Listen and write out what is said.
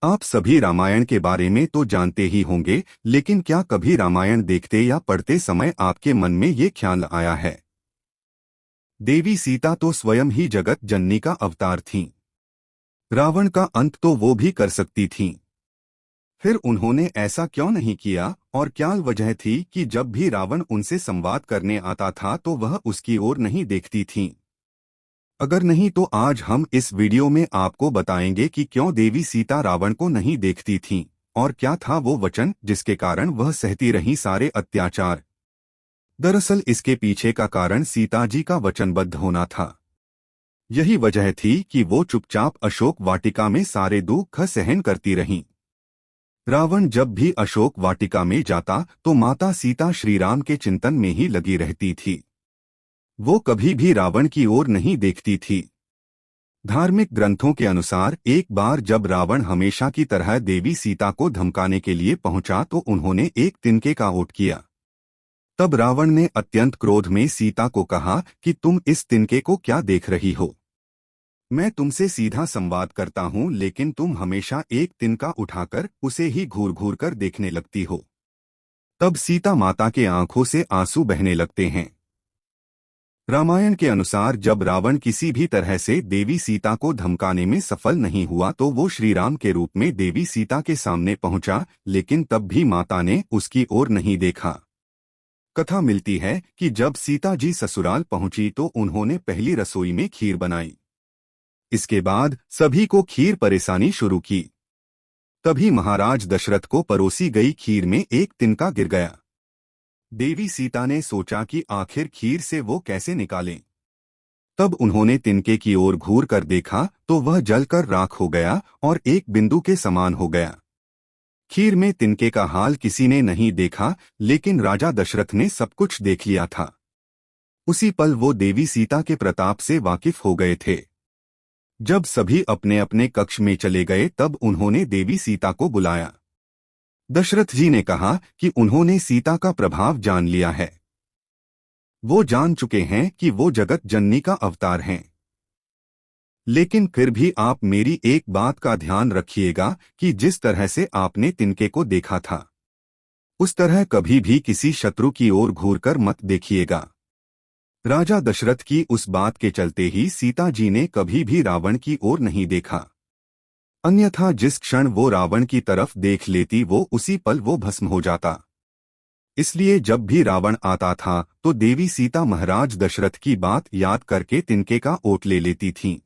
आप सभी रामायण के बारे में तो जानते ही होंगे, लेकिन क्या कभी रामायण देखते या पढ़ते समय आपके मन में ये ख्याल आया है? देवी सीता तो स्वयं ही जगत जननी का अवतार थीं। रावण का अंत तो वो भी कर सकती थीं। फिर उन्होंने ऐसा क्यों नहीं किया, और क्या वजह थी कि जब भी रावण उनसे संवाद करने आता था तो वह उसकी ओर नहीं देखती थीं? अगर नहीं तो आज हम इस वीडियो में आपको बताएंगे कि क्यों देवी सीता रावण को नहीं देखती थीं, और क्या था वो वचन जिसके कारण वह सहती रहीं सारे अत्याचार। दरअसल इसके पीछे का कारण सीता जी का वचनबद्ध होना था। यही वजह थी कि वो चुपचाप अशोक वाटिका में सारे दुख सहन करती रहीं। रावण जब भी अशोक वाटिका में जाता तो माता सीता श्रीराम के चिंतन में ही लगी रहती थी। वो कभी भी रावण की ओर नहीं देखती थी। धार्मिक ग्रंथों के अनुसार एक बार जब रावण हमेशा की तरह देवी सीता को धमकाने के लिए पहुंचा तो उन्होंने एक तिनके का ओट किया। तब रावण ने अत्यंत क्रोध में सीता को कहा कि तुम इस तिनके को क्या देख रही हो? मैं तुमसे सीधा संवाद करता हूं, लेकिन तुम हमेशा एक तिनका उठाकर उसे ही घूर घूर कर देखने लगती हो। तब सीता माता के आंखों से आंसू बहने लगते हैं। रामायण के अनुसार जब रावण किसी भी तरह से देवी सीता को धमकाने में सफल नहीं हुआ तो वो श्रीराम के रूप में देवी सीता के सामने पहुंचा, लेकिन तब भी माता ने उसकी ओर नहीं देखा। कथा मिलती है कि जब सीता जी ससुराल पहुंची तो उन्होंने पहली रसोई में खीर बनाई। इसके बाद सभी को खीर परेशानी शुरू की। तभी महाराज दशरथ को परोसी गई खीर में एक तिनका गिर गया। देवी सीता ने सोचा कि आखिर खीर से वो कैसे निकालें। तब उन्होंने तिनके की ओर घूर कर देखा तो वह जलकर राख हो गया और एक बिंदु के समान हो गया। खीर में तिनके का हाल किसी ने नहीं देखा, लेकिन राजा दशरथ ने सब कुछ देख लिया था। उसी पल वो देवी सीता के प्रताप से वाकिफ हो गए थे। जब सभी अपने अपने कक्ष में चले गए तब उन्होंने देवी सीता को बुलाया। दशरथ जी ने कहा कि उन्होंने सीता का प्रभाव जान लिया है। वो जान चुके हैं कि वो जगत जननी का अवतार हैं। लेकिन फिर भी आप मेरी एक बात का ध्यान रखिएगा कि जिस तरह से आपने तिनके को देखा था उस तरह कभी भी किसी शत्रु की ओर घूरकर मत देखिएगा। राजा दशरथ की उस बात के चलते ही सीता जी ने कभी भी रावण की ओर नहीं देखा। अन्यथा जिस क्षण वो रावण की तरफ देख लेती वो उसी पल वो भस्म हो जाता। इसलिए जब भी रावण आता था तो देवी सीता महाराज दशरथ की बात याद करके तिनके का ओट ले लेती थीं।